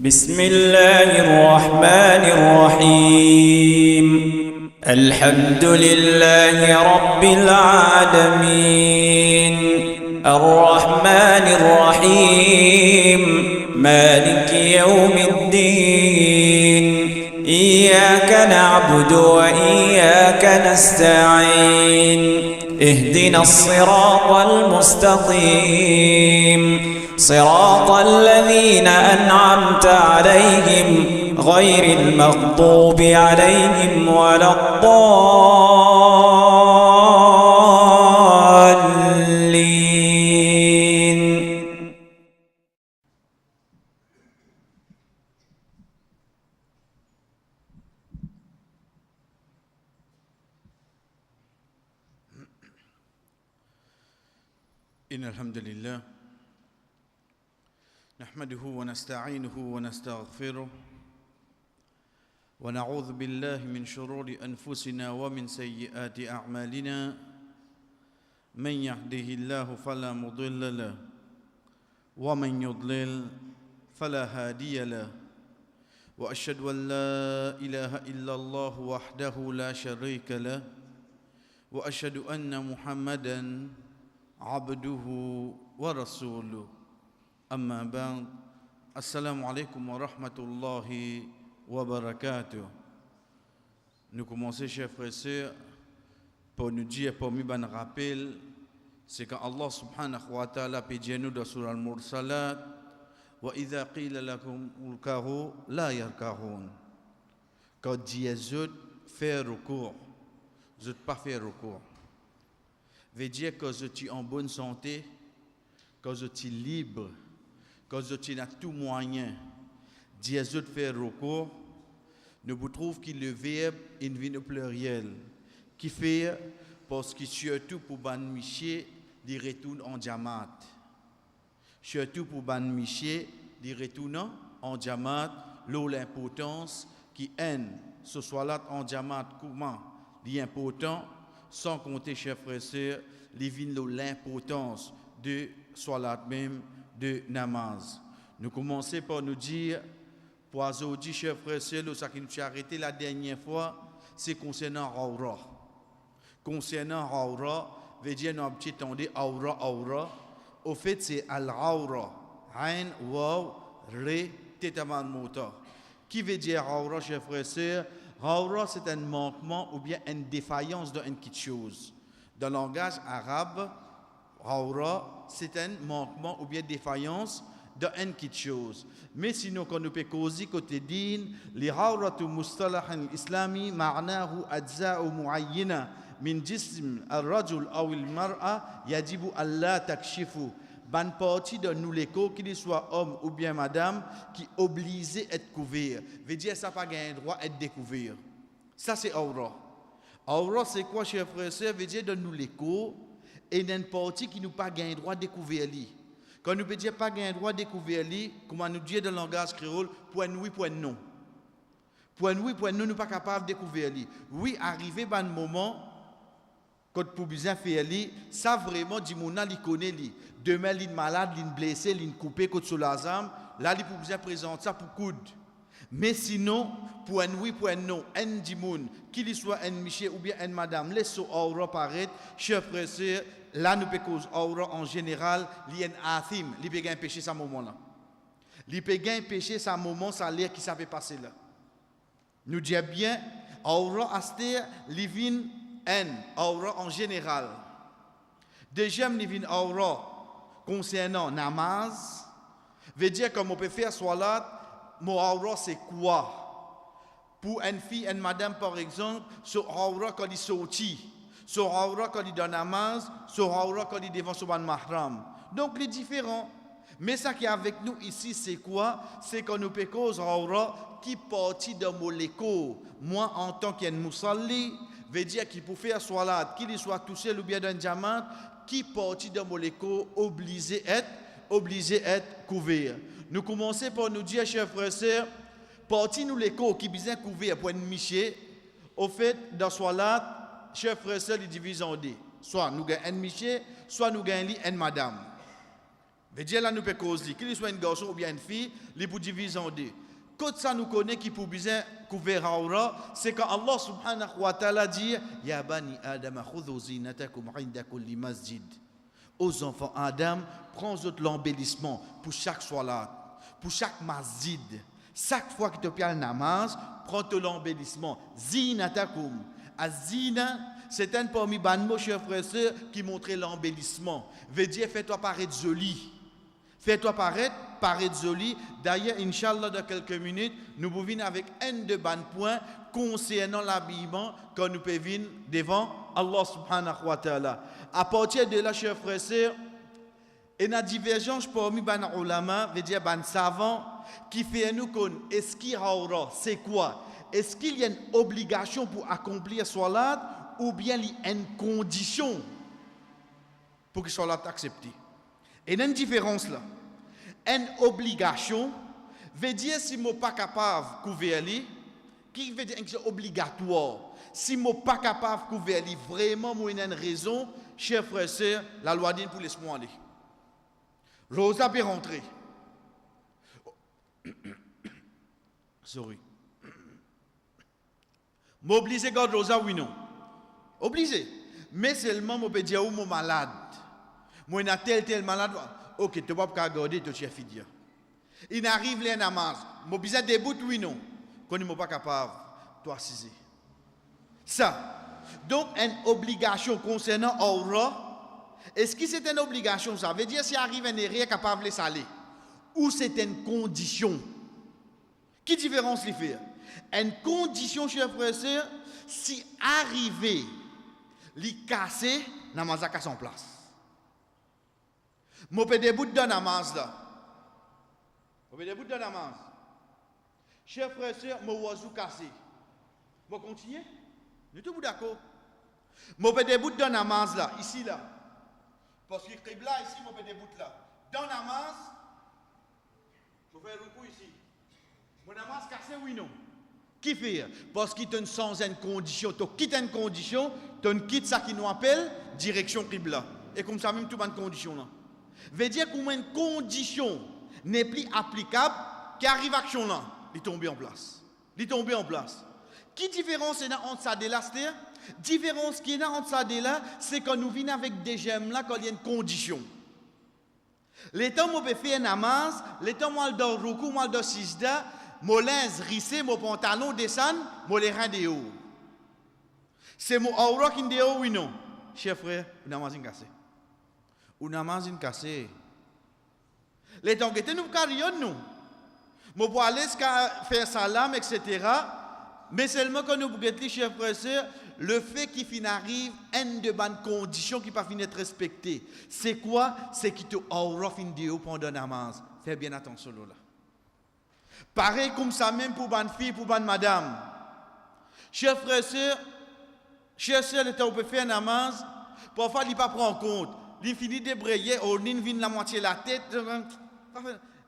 بسم الله الرحمن الرحيم الحمد لله رب العالمين الرحمن الرحيم مالك يوم الدين إياك نعبد وإياك نستعين اهدنا الصراط المستقيم صراط الذين أنعمت عليهم غير المغضوب عليهم ولا الضالين. إن الحمد لله نحمده ونستعينه ونستغفره ونعوذ بالله من شرور أنفسنا ومن سيئات أعمالنا من يهده الله فلا مضل له ومن يضلل فلا هادي له وأشهد أن لا إله إلا الله وحده لا شريك له وأشهد أن محمدًا عبده ورسوله أما بعد السلام عليكم ورحمة الله وبركاته. Nous commençons, chers frères et sœurs, pour nous dire, pour nous un rappel, c'est quand Allah subhanahu wa ta'ala peut dire nous dans Surah Al-Mursalat وَإِذَا قِيلَ لَكُمْ ارْكَعُوا لَا يَرْكَعُونَ. Quand Dieu fait recours, je ne pas faire recours. Veut dire que je suis en bonne santé, que je suis libre, que je suis à tout moyen, Dieu fait recours, nous vous trouvons que le verbe est une pluriel, qui fait parce que surtout pour Ban Miché, il retourne en diamant. Surtout pour Ban Miché, il retourne en diamant, l'importance qui haine, ce soit là en diamant, comment, l'important, sans compter, chers frères et sœurs, l'importance de soit même de namaz. Nous commençons par nous dire, pour aujourd'hui, chers frères et sœurs, ce qui nous a arrêté la dernière fois, c'est concernant Aura. Concernant Aura, veut dire nous avons entendu Aura. Au fait, c'est Al-Aura. Ain, Waw, Re, Tetaman Mota. Qui veut dire Aura, chers frères et sœurs? Aura, c'est un manquement ou bien une défaillance d'une quelque chose. Dans le langage arabe, Aura, c'est un manquement ou bien défaillance d'une quelque chose. Mais sinon, quand nous pouvons causer côté din, les Auratu mustalah islami ma'nahu ajza'u mu'ayyina min jism al-rajul ou al-mar'a yajibu alla takshifu. Ban partie de nous l'écho, qu'il soit homme ou bien madame, qui obligé d'être couvert. Veut dire ça pas gain droit d'être découvert. Ça c'est aura. Aura c'est quoi, chers frères et sœurs? Veut dire de nous l'écho et d'une partie qui nous pas gain droit de découvrir lui. Quand nous peut dire pas gain droit de découvrir lui, comment nous dire dans le langage créole, point oui, point non. Point oui, point non, nous pas capable de découvrir lui. Oui, arrivé ban moment quand pour bien faire lui, ça vraiment dit mon li connaît lui. Demain il malade, il blessé, il coupé côté sur la jambe, là il pour bien présenter ça pour coude. Mais sinon, pour un oui, pour un non, un dimoun, qu'il soit un monsieur ou bien un madame, laisse aura paraître, chers frères et sœurs, là nous peut cause aura en général, il y a un athim, il peut gagner péché à ce moment-là. Il peut gagner péché à ce moment, ça l'air qui s'avait passé là. Nous disons bien, aura asté, livin en, aura en général. Deuxième livin aura concernant namaz, veut dire comme on peut faire salat. Mon aura c'est quoi? Pour une fille, une madame par exemple, son aura quand il sortit, son aura quand il donne namaz, son aura quand il devant son mahram. Donc les différents. Mais ça qui est avec nous ici, c'est quoi? C'est qu'on nous peut cause aura qui partit de moléco. Moi en tant qu'un musalli, veut dire qu'il peut faire salat, qu'il soit touché ou bien d'un diamant, qui partit de moléco obligé être couvert. Nous commençons par nous dire, chers frères et sœurs, parti nous l'écho qui besoin couvert pour une miché, au fait, dans soit chers frères et sœurs, ils divisent en deux. Soit nous gagnons un miché, soit nous gagnons une madame. Veut dire là nous peut causer, qu'il soit un garçon ou bien une fille, les pour diviser en deux. Quand ça nous connaît qui pour bien couvrir aura, c'est quand Allah subhanahu wa ta'ala dit ya bani adam khudhu zinatakum 'inda kulli masjid. Aux enfants Adam, prends l'embellissement pour chaque salat, pour chaque masjid. Chaque fois que tu fais le namaz, prends l'embellissement. Zinatakum. Azina, c'est un parmi les chers frères et sœurs qui montrait l'embellissement. Veut dire fais-toi paraître joli. Fais-toi paraître joli. D'ailleurs, Inch'Allah, dans quelques minutes, nous vous venons avec un de bons points concernant l'habillement quand nous pouvons venir devant Allah subhanahu wa ta'ala. À partir de là, chers frères et sœurs, il y a une divergence parmi les ulama, veut dire les savants, qui fait nous connaître est-ce qu'il y a c'est quoi? Est-ce qu'il y a une obligation pour accomplir salat ou bien il y a une condition pour que salat soit accepté? Et il y a une différence là. Une obligation veut dire si je ne suis pas capable de couvrir, qui veut dire que c'est obligatoire. Si je ne suis pas capable de couvrir, vraiment, il y a une raison, chers frères et sœurs, la loi dit pour laisser-moi aller. Rosa peut rentrer. Sorry. M'obliger garde Rosa, oui, non. Obligé. Mais seulement, je peux dire, je suis malade. Moi, je suis tel malade. Ok, tu ne peux pas garder, tu es fidèle. Il arrive les namaz. Je suis obligé de débouter, oui, non. Quand je ne suis pas capable, tu assises. Ça. Donc, une obligation concernant Aura. Est-ce que c'est une obligation? Ça veut dire si arrive un erreur capable de saler. Ou c'est une condition? Qui différence les fait? Une condition, chers frères et sœurs, si arrivé, li cassé, namaz a cassé en place. Je peux débouter dans namaz là. Je peux débouter dans namaz. Chers frères et sœurs, je suis cassé. Je vais continuer? Nous sommes d'accord? Je peux débouter dans namaz là, ici là. Parce que le là ici, je peux débouter là. Dans namaz, je fais un recours ici. Mon namaz cassé, oui non? Qui fait? Parce qu'il est sans une condition. Tu quittes une condition, tu quittes ça qui nous appelle direction Qibla. Et comme ça, même tout une condition là. Veut dire qu'une condition n'est plus applicable, qui arrive à action là, il tombe en place. Il tombe en place. Qui différence est entre ça et là? Différence qui est entre ça et là, c'est quand nous venons avec des gemmes là, quand il y a une condition. Les temps où on peut faire un namaz, les temps où on doit ruku, on doit sijda, mon linge rissé, mon pantalon descend, mon les reins de haut. C'est mon aura qui est de haut, oui non? Cher frère, le namaz est cassé. Ou namaz est cassé. Les temps que nous carrions nous. Mon pour aller faire salam, etc. Mais seulement quand nous regardons, chers frères et sœurs, le fait qu'il arrive une de bonnes conditions qui ne pas être respectées. C'est quoi? C'est qu'il te aura fin de haut pendant namaz. Fais bien attention là. Pareil comme ça même pour bonne fille, pour bonne madame. Chers frères et sœurs, le temps où on peut faire namaz, parfois il ne pas prendre en compte. Il finit de brayer, on vient la moitié de la tête.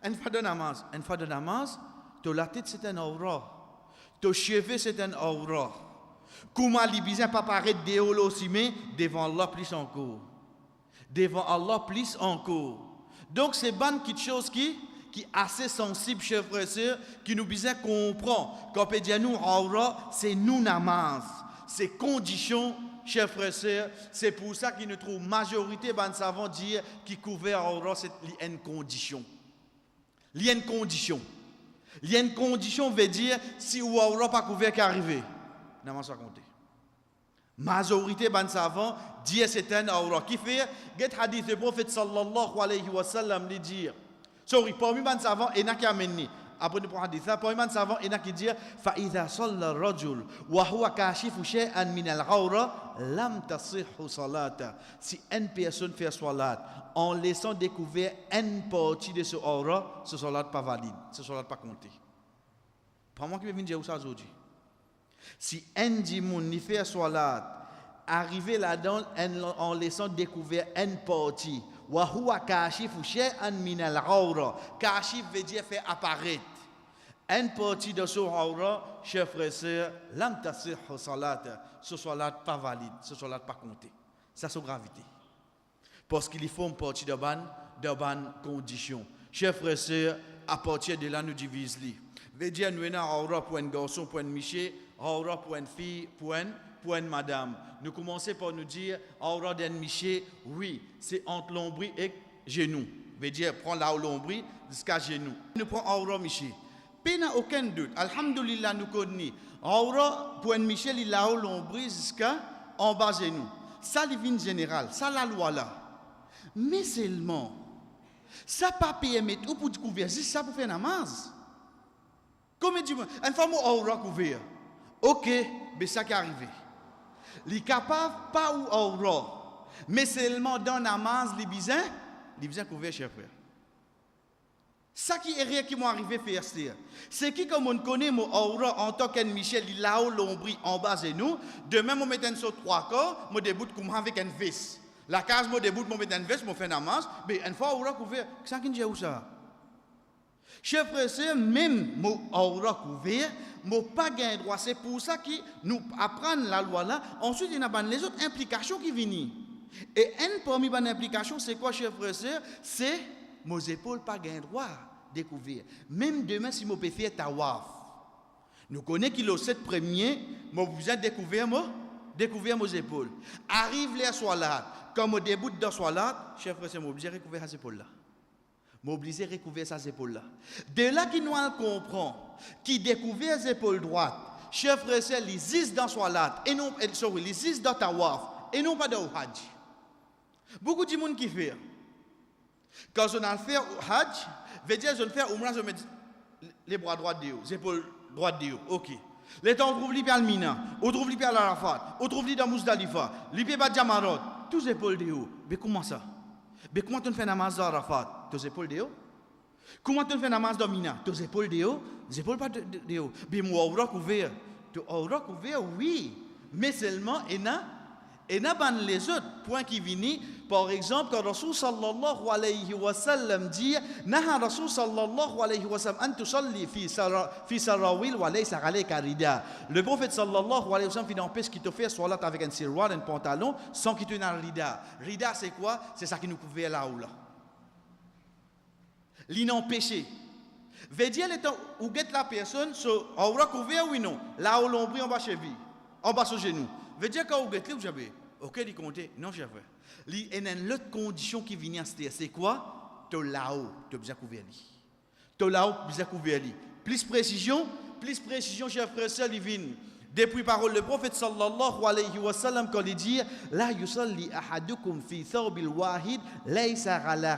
Une fois de namaz, la tête c'est un aura. Ton cheveu c'est un aura. Comment les bisins pas paraître déolo aussi, mais devant Allah plus encore. Devant Allah plus encore. Donc c'est bonne petite chose qui est assez sensible, chers frères et sœurs, qui nous bisins comprend. Quand on peut dire nous aura, c'est nous namaz. C'est condition, chers frères et sœurs. C'est pour ça qu'il nous trouve majorité de savants dire qui couvert aura, c'est une condition. Il y a une condition. Il y a une condition veut dire si ou aura pas couvert qui arrive. Namaz va compter. Majorité ban savant dit c'est un aura qui fait get hadith le prophète sallallahu alayhi wa sallam lui dire sorry parmi ban savant et n'a qui amène après pour hadith ça parmi ban savant et n'a qui dire fa idha salla ar-rajul wa huwa kashifu shay'an min al-awra lam tasihhu salata. Si une personne fait salat en laissant découvert une partie de ce aura, ce salat pas valide, ce salat pas compté. Pas moi qui vais venir dire ça aujourd'hui. Si un dimoun n'y fait salat, arrivé là-dedans en laissant découvert une partie, wa huwa kashifu shay'an min al-awra. Kashif veut dire faire apparaître une partie de ce aura, chers frères et sœurs, lam tasihhu salata, ce salat pas valide, ce salat pas compté. Ça c'est gravité. Parce qu'il faut une partie de de bonnes conditions. Chers frères et sœurs, à partir de là, nous divisons. Veut dire, nous avons aura pour un garçon, pour un miché, aura pour une fille, pour une madame. Nous commençons par nous dire, aura d'un miché, oui, c'est entre l'ombril et genou. Veut dire, prends là où l'ombril jusqu'à genou. Nous prenons aura miché. Puis, il n'y a aucun doute. Alhamdulillah, nous connaissons. Aura pour un miché, il là où l'ombril jusqu'à en bas genou. Ça, c'est général. Ça, la loi là. Mais seulement, ça pas permet ou pour découvrir, juste ça pour faire namaz. Comme dit, une femme aura couvert. Ok, mais ça qui est arrivé. Il est capable, pas ou aura, mais seulement dans namaz, il besoin couvert, cher frère. Ça qui est rien qui m'est arrivé faire, c'est qui, comme on connaît mon aura en tant qu'un Michel, il a l'ombril en bas de nous, demain, je mets un saut 3 corps, je déboute comme avec un vis. La case, je déboute, je mets un vis, je fais namaz, mais une fois aura couvert, ça qui est où ça? Chers frères et sœurs, même mon aura couvert, mon pas gain droit. C'est pour ça que nous apprenons la loi là. Ensuite, il y a les autres implications qui viennent. Et une parmi les implications, c'est quoi, chers frères et sœurs? C'est mes épaules pas gain droit découvrir. Même demain, si je peux faire tawaf, nous connaissons qu'il y a 7 premiers, je besoin découvrir mes épaules. Arrive les soilat, comme je débute dans soilat, chers frères et sœurs, je besoin découvrir ces épaules là. M'obliger à recouvrir ses épaules là. De là qu'il nous comprend, qui découvre les épaules droites, chers frères et sœurs, les 10 dans Salat, et non, sorry, les 10 dans Tawaf, et non pas dans Hajj. Beaucoup de monde qui fait. Quand on a fait Hajj, veut dire je fais Umrah, je mets les bras droits de Dieu, les épaules droites de Dieu. Ok. Les temps on trouve les pieds à Mina, on trouve les pieds à l'Arafat, on trouve les dans Muzdalifa, les pieds à Jamarot, tous les épaules de Dieu. Mais comment ça? Mais comment tu fais namaz dans Arafat? Tes épaules de haut? Comment tu fais namaz dans Mina? Tes épaules de haut? Les épaules pas de haut. Mais moi, aura couvert. Tu auras couvert, oui. Mais seulement, il y a les autres points qui viennent. Par exemple, quand Rasul sallallahu alayhi wa sallam dit, Naha Rasul sallallahu alayhi wa sallam, an tusalli fi sarawil wa laysa alayka rida. Le prophète sallallahu alayhi wa sallam, il empêche qu'il te fait salat avec un siroir, un pantalon, sans qu'il te ait un rida. Rida, c'est quoi? C'est ça qui nous couvre là ou là. L'inempêché. Veut dire, où get la personne, aura couvert ou non? Là où l'ombril en bas cheville, en bas sur genou. Veut dire, quand vous get là, vous avez, ok, il compte? Non, cher frère. Il y a une autre condition qui vient, c'est quoi? Tu es là-haut, tu as besoin de couvrir. Tu es là-haut, tu as besoin de couvrir. Plus précision, cher frère, il vient. Depuis parole le prophète sallallahu alayhi wa sallam, quand il dit La yusalli ahadukum fi thawbil wahid, laysa ala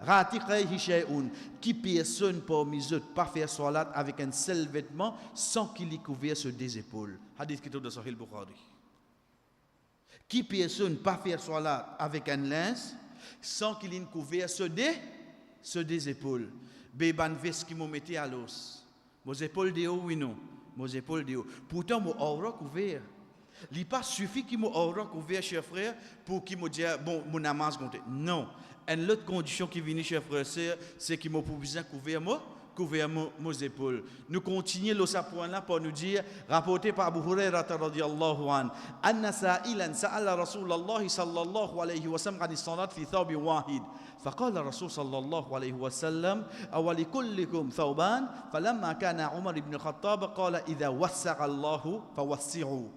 ratiqayhi shay'un. Qui personne parmi eux pas faire salat avec un seul vêtement sans qu'il y couvert sur des épaules. Hadith qui est dans Sahih Bukhari. Qui personne pas faire salat avec un linge sans qu'il y couvert sur des épaules. Béban veste qui m'ont mis à l'os. Vos épaules de haut, oui non. Mes épaules de haut. Pourtant, mon aura couvert. Il n'est pas suffit que mon aura couvert, cher frère, pour qu'il me dise, bon, mon namaz compte. Non. Une autre condition qui vient, cher frère, c'est qu'il m'a besoin couvrir mes épaules. Nous continuons ce point-là pour nous dire, rapporté par Abu Hurairah radiyallahu anhu, anna sa'ilan sa'ala Rasulullah sallallahu alayhi wa sallam an salat fi thawbi wahid. فقال الرسول صلى الله عليه وسلم أولكلكم ثوبان فلما كان عمر بن الخطاب قال إذا وسع الله فوسعوا.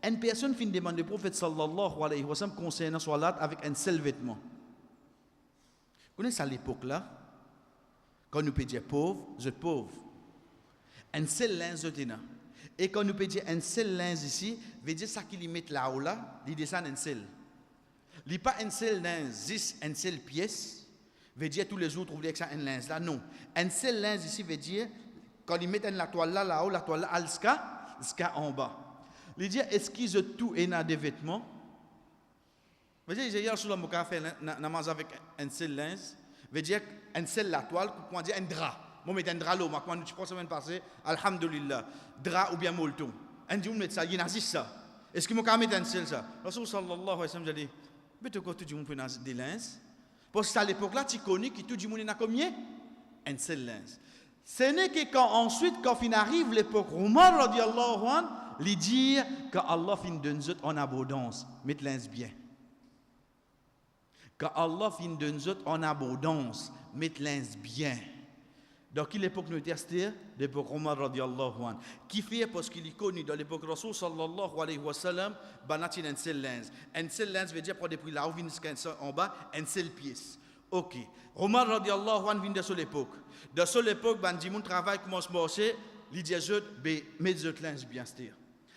Une personne fin demande au prophète sallallahu alayhi wa sallam concernant salat avec un seul vêtement. Vous connaissez à l'époque là, quand nous peut dire pauvre, je suis pauvre. Un seul linge je tenais. Et quand nous peut dire un seul linge ici, veut dire ça qu'il y met là-haut là, il descend un seul. Il n'y a pas un seul linge, juste une seule pièce, veut dire tous les jours trouver ça un linge là. Non. Un seul linge ici veut dire, quand ils mettent la toile là-haut, la toile là, jusqu'à en bas. Il dit, est-ce qu'ils ont tout et n'a des vêtements? Veut dire, j'ai sur le mot fait namaz avec un seul linge, veut dire un seul la toile, pour dire un drap. Moi, je mets un drap là, quand tu penses semaine passée, alhamdulillah, drap ou bien molleton. Un jour, on met ça, il y a ça. Est-ce que je peux mettre un seul ça? Rasul sallallahu alayhi wa sallam, j'ai dit, mais tu tout le monde peut des linges. Parce qu'à l'époque là, tu connais que tout le monde a combien? Un seul linge. Ce n'est que quand ensuite, quand il arrive l'époque Omar radiallahu anhu, il dit que Allah fin donne en abondance, mettre linge bien. Quand Allah vient de nous autres en abondance, mettez-les bien. Dans quelle époque nous étions? L'époque Omar radiallahu anhu. Qui fait parce qu'il est connu dans l'époque Rasul sallallahu alayhi wa sallam, banati un seul lens. Un seul lens veut dire pour depuis là où vient en bas, un seul pièce. Ok. Omar radiallahu anhu vient de cette époque. Dans cette époque, mon travail commence à marcher, il dit mettez votre lens bien c'est-à-dire.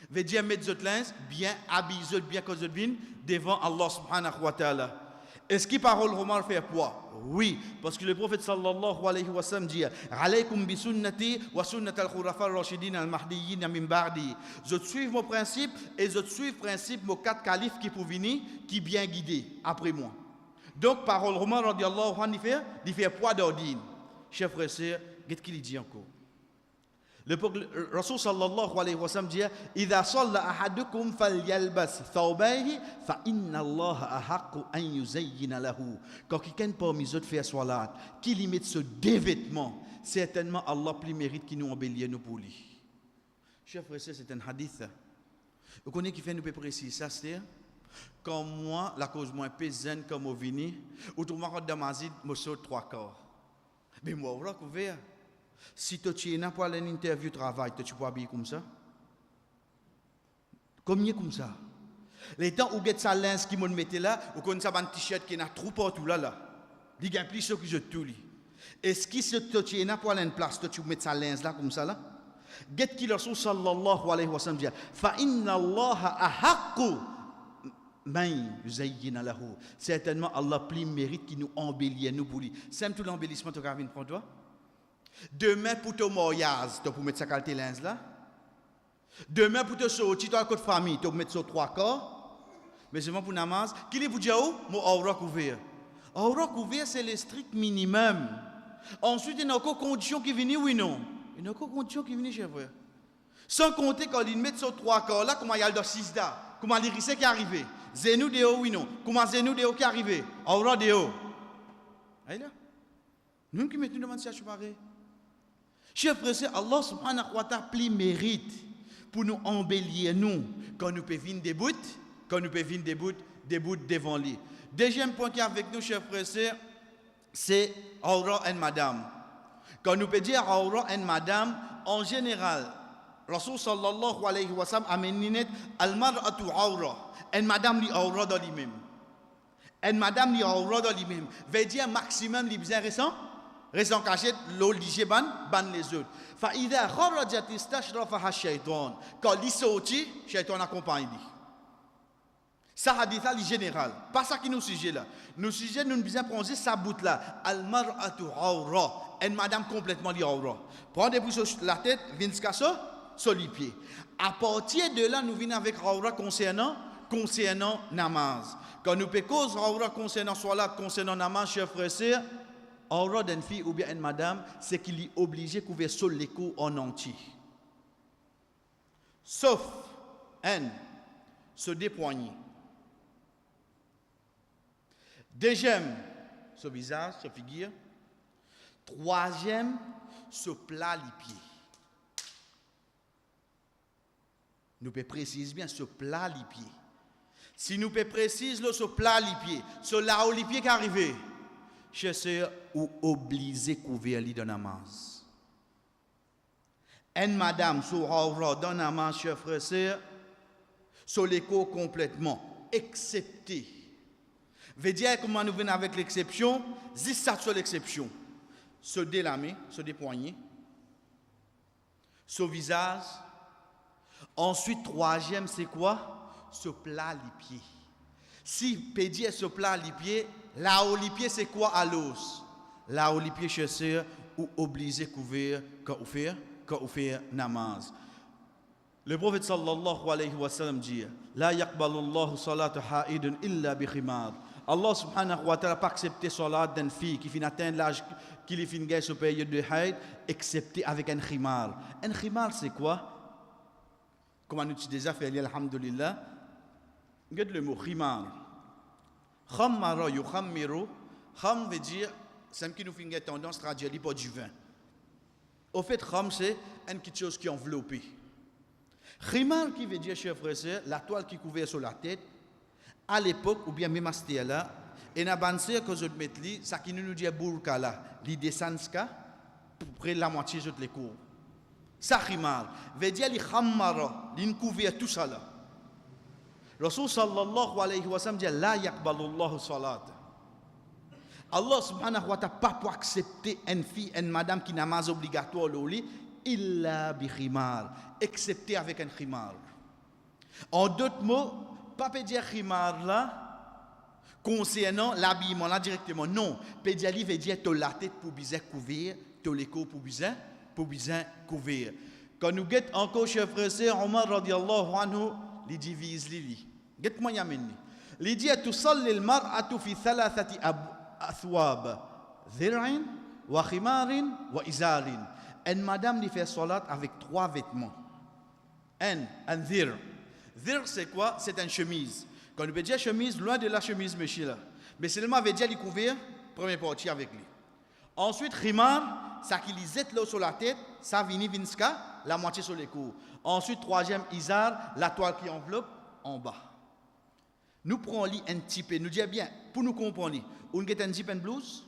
Veut dire mettez votre lens bien, habillez bien quand vous venez devant Allah subhanahu wa ta'ala. Est-ce que parole Omar fait poids? Oui, parce que le prophète sallallahu alayhi wa sallam dit alaykum bi sunnati wa sunnat al-khulafa ar-rashidin al-mahdiyyin min ba'di. Je suis mon principe et je suis le principe de 4 califes qui pour venir qui bien guidés après moi. Donc parole Omar radiallahu anhu il fait poids d'ordine. Chers frères et sœurs, qu'est-ce qu'il dit encore? Le Rasul sallallahu alayhi wa sallam dit idha salla ahadukum falyalbas thawbayhi fa inna Allah ahaqqu an yuzayyina lahu. Quand quelqu'un parmi eux fait salat, qui limite ce dévêtement, certainement Allah plus mérite qu'il nous embellit nous pour lui. Chers frères et sœurs, c'est un hadith. Vous connaissez qui fait nous préciser ça, c'est comme moi, la cause moins paysanne comme au vini, ou tout le monde dans ma zid, me saute 3 quarts. Mais moi, vous couvert. Si tu n'as pas une interview de travail, tu peux habiller comme ça? Combien comme ça? Les temps où sa linge qui m'ont mis là, ou qu'on a un t-shirt qui n'a trop partout là. Il y a plus que je tout lis. Est-ce que tu n'as pas une place, tu mets sa linge là comme ça là? Get qui le Rasul sallallahu alayhi wa sallam dit fa inna Allah ahaqqu man yuzayyina lahu. Certainement Allah plus mérite qui nous embellit nous pour lui. C'est tout l'embellissement que tu as vu pour toi? Demain pour ton mariage, tu peux mettre sa qualité linge là. Demain pour te sortir, tu as une famille, tu peux mettre sur 3 corps. Mais c'est pour namaz. Qui est pour dire mon aura couvert? Aura couvert, c'est le strict minimum. Ensuite, il y a encore conditions qui viennent, oui non. Il y a encore conditions qui viennent, chers frères. Sans compter quand ils mettent sur 3 corps là, comment il y a le 6 là, comment les risques qui arrivent. Zenou de haut, oui non. Comment zenou de haut qui arrive? Aura de haut. Aïe là. Nous qui mettons devant ça, je pareil. Chers frères, Allah subhanahu wa ta'ala plie mérite pour nous embellir nous quand nous pouvons venir des bouts, devant lui. Deuxième point qui est avec nous, chers frères, c'est Aura et Madame. Quand nous pouvons dire Aura et Madame, en général, Rasul sallallahu alayhi wa sallam amène al-mar'atu Aura. Et Madame li Aura dans lui-même. Et Madame li Aura dans lui-même. Veut dire maximum li bien récent. Raison cachée, l'eau lige ban les autres. Fa idha kharajat istashrafaha shaytan. Quand il sorti, shaytan accompagne lui. Ça hadith là général. Pas ça qui nous sujet là. Nous sujet nous besoin prendre sa bout là. Al mar'atu awra. Et madame complètement li awra. Prendre depuis la tête, vient sur les pieds. À partir de là, nous venons avec awra concernant namaz. Quand nous peut cause awra concernant salat, concernant namaz, chers frères et sœurs, aura d'une fille ou bien une madame, c'est qu'il est obligé de couvrir sur l'écho en entier. Sauf se dépoigner. Deuxième, ce visage, ce figure. Troisième, ce plat les pieds. Nous pouvons préciser bien ce plat les pieds. Si nous pouvons préciser ce plat les pieds, ce là où les pieds qui arrivent, chers sœurs, ou obligé couvrir li dans namaz. Une madame sur aura dans namaz, chers frères et sœurs, sur l'écho complètement, excepté. Veut dire comment nous venons avec l'exception, c'est ça sur l'exception. Se délamer, se dépoigner, ce visage. Ensuite, troisième, c'est quoi? Se plat les pieds. Si pédier se plat les pieds, là où les pieds c'est quoi à l'os? Là où les pieds chasseurs ou obligé couvrir quand on fait namaz. Le prophète sallallahu alayhi wa sallam dit la yaqbalullahu salata ha'idun illa bi khimar. Allah subhanahu wa ta'ala pas accepter salat d'une fille qui finit atteindre l'âge qui finit gagner ce période de haïd excepté avec un khimar. Un khimar c'est quoi? Comment nous déjà fait alhamdulillah. Regarde le mot khimar. Khammara yukhammiru. Kham veut dire c'est qui nous fait une tendance à traduire pour du vin. Au fait kham c'est une petite chose qui est enveloppée. Khimar qui veut dire chers frères et sœurs, la toile qui couvert sur la tête. À l'époque, ou bien même à ce là, Et na banser que je mets li, ça qui nous dit burka là, li descend pour près la moitié de les cours. Ça khimar, veut dire li khammara, li couvert tout ça là. Rasul sallallahu alayhi wa sallam dit la yaqbalu Allahu salat. Allah subhanahu wa ta'ala pas pour accepter une fille, une madame qui namaz obligatoire au lit, illa bi khimar, excepté avec un khimar. En d'autres mots, pas peut dire khimar là concernant l'habillement là directement. Non, peut dire veut dire to la tête pour bien couvrir, to les corps pour bien couvrir. Quand nous guette encore chef frère Omar radiyallahu anhu, li divise li. Guette moi yameni. Li dit tusalli al-mar'atu fi thalathati athwab, dhir'in wa khimarin wa izarin. Une madame li fait salat avec 3 vêtements. Un dhir. Dhir c'est quoi? C'est une chemise. Quand on veut dire chemise, loin de la chemise monsieur là. Mais seulement veut dire li couvrir première partie avec lui. Ensuite khimar, ça qui li zette là sur la tête, ça vini vinska, la moitié sur les coups. Ensuite troisième izar, la toile qui enveloppe en bas. Nous prenons li un petit peu, nous disons bien pour nous comprendre. On get un jeep and blues.